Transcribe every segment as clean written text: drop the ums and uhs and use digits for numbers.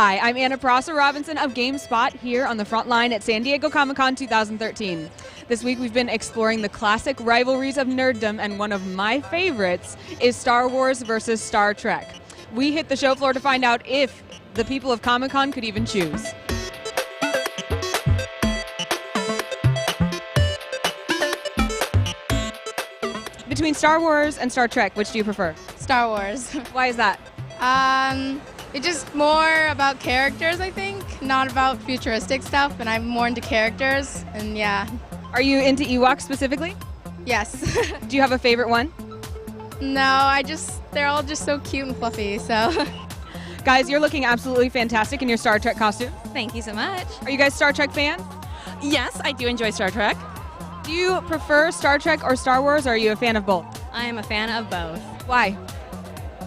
Hi, I'm Anna Prosser-Robinson of GameSpot here on the front line at San Diego Comic-Con 2013. This week we've been exploring the classic rivalries of nerddom, and one of my favorites is Star Wars versus Star Trek. We hit the show floor to find out if the people of Comic-Con could even choose. Between Star Wars and Star Trek, which do you prefer? Star Wars. Why is that? It's just more about characters, I think, not about futuristic stuff, and I'm more into characters, and yeah. Are you into Ewoks specifically? Yes. Do you have a favorite one? No, they're all just so cute and fluffy, so. Guys, you're looking absolutely fantastic in your Star Trek costume. Thank you so much. Are you guys Star Trek fans? Yes, I do enjoy Star Trek. Do you prefer Star Trek or Star Wars, or are you a fan of both? I am a fan of both. Why?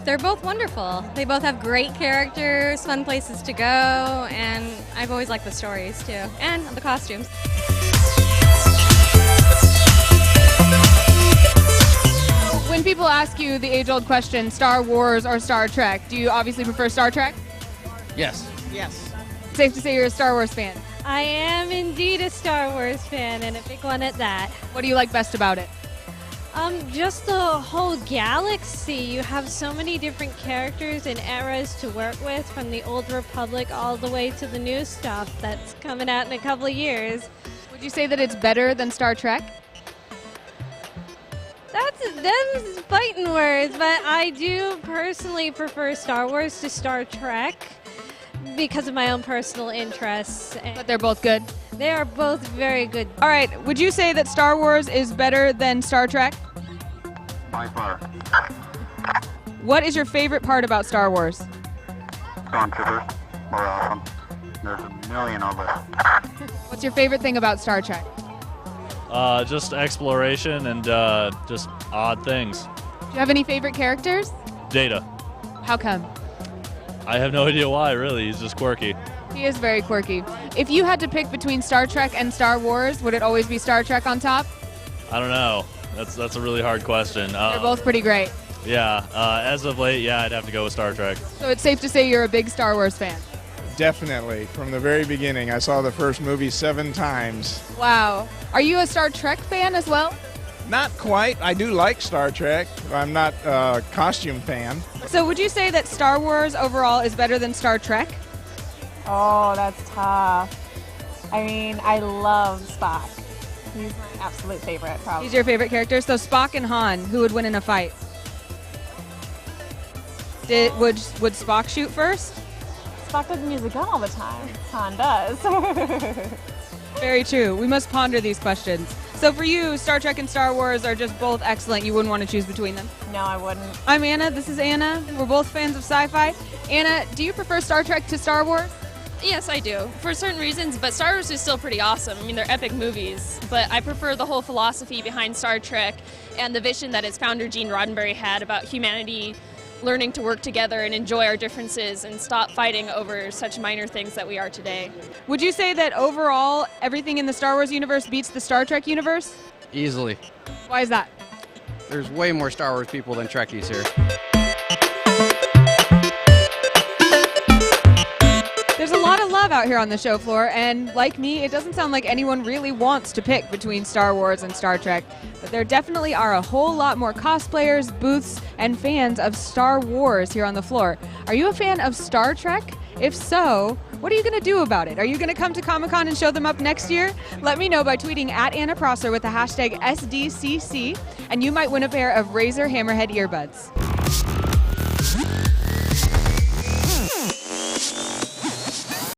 They're both wonderful. They both have great characters, fun places to go, and I've always liked the stories too, and the costumes. When people ask you the age-old question, Star Wars or Star Trek, do you obviously prefer Star Trek? Yes. Yes. Safe to say you're a Star Wars fan. I am indeed a Star Wars fan, and a big one at that. What do you like best about it? Just the whole galaxy. You have so many different characters and eras to work with, from the Old Republic all the way to the new stuff that's coming out in a couple of years. Would you say that it's better than Star Trek? That's fighting words, but I do personally prefer Star Wars to Star Trek because of my own personal interests. But they're both good. They are both very good. All right, would you say that Star Wars is better than Star Trek? By far. What is your favorite part about Star Wars? Stormtroopers. More awesome. There's a million of us. What's your favorite thing about Star Trek? Just exploration and just odd things. Do you have any favorite characters? Data. How come? I have no idea why, really. He's just quirky. He is very quirky. If you had to pick between Star Trek and Star Wars, would it always be Star Trek on top? I don't know. That's a really hard question. They're both pretty great. Yeah. As of late, yeah, I'd have to go with Star Trek. So it's safe to say you're a big Star Wars fan. Definitely. From the very beginning. I saw the first movie 7 times. Wow. Are you a Star Trek fan as well? Not quite. I do like Star Trek. I'm not a costume fan. So would you say that Star Wars overall is better than Star Trek? Oh, that's tough. I mean, I love Spock. He's my absolute favorite, probably. He's your favorite character? So Spock and Han, who would win in a fight? Would Spock shoot first? Spock doesn't use a gun all the time. Han does. Very true. We must ponder these questions. So for you, Star Trek and Star Wars are just both excellent. You wouldn't want to choose between them? No, I wouldn't. I'm Anna. This is Anna. We're both fans of sci-fi. Anna, do you prefer Star Trek to Star Wars? Yes, I do, for certain reasons, but Star Wars is still pretty awesome. I mean, they're epic movies, but I prefer the whole philosophy behind Star Trek and the vision that its founder, Gene Roddenberry, had about humanity learning to work together and enjoy our differences and stop fighting over such minor things that we are today. Would you say that overall, everything in the Star Wars universe beats the Star Trek universe? Easily. Why is that? There's way more Star Wars people than Trekkies here. There's a lot of love out here on the show floor, and like me, it doesn't sound like anyone really wants to pick between Star Wars and Star Trek, but there definitely are a whole lot more cosplayers, booths, and fans of Star Wars here on the floor. Are you a fan of Star Trek? If so, what are you going to do about it? Are you going to come to Comic-Con and show them up next year? Let me know by tweeting at Anna Prosser with the hashtag SDCC, and you might win a pair of Razer Hammerhead earbuds.